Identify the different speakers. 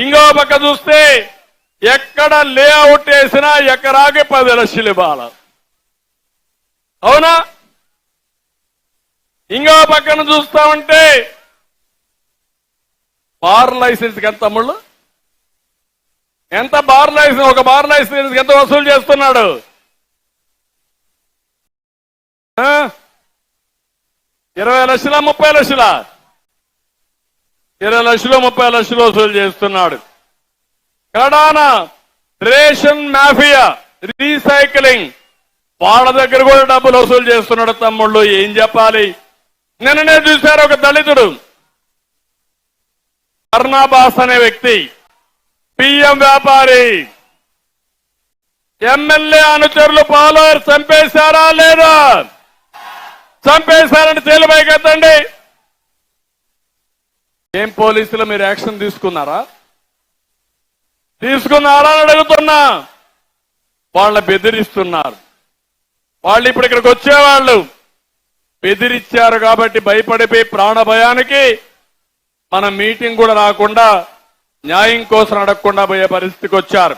Speaker 1: ఇంకో పక్క చూస్తే ఎక్కడ లేఅవుట్ వేసినా ఎకరాకి 10 లక్షలు ఇవ్వాలి. అవునా? ఇంకో పక్కన చూస్తామంటే బార్ లైసెన్స్ ఎంత తమ్ముళ్ళు? ఎంత బార్ లైసెన్స్? ఒక బార్ లైసెన్స్ ఎంత వసూలు చేస్తున్నాడు? 20 లక్షలా 30 లక్షలా? 20 లక్షలు 30 లక్షలు వసూలు చేస్తున్నాడు. కడాన రేషన్ మాఫియా, రీసైక్లింగ్, వాళ్ళ దగ్గర కూడా డబ్బులు వసూలు చేస్తున్నాడు. తమ్ముళ్ళు ఏం చెప్పాలి? నిన్ననే చూశారు ఒక దళితుడు కర్ణాబాస్ అనే వ్యక్తి, బియ్యం వ్యాపారి, ఎమ్మెల్యే అనుచరులు ఫాలోయర్ చంపేశారా లేదా? చంపేశారని తేలిపైకెత్తండి. ఏం పోలీసులు మీరు యాక్షన్ తీసుకున్నారా? తీసుకున్నారా అని అడుగుతున్నా. వాళ్ళని బెదిరిస్తున్నారు. వాళ్ళు ఇప్పుడు ఇక్కడికి వచ్చేవాళ్ళు బెదిరించారు కాబట్టి భయపడిపోయి ప్రాణ భయానికి మన మీటింగ్ కూడా రాకుండా న్యాయం కోసం అడగకుండా పోయే పరిస్థితికి వచ్చారు.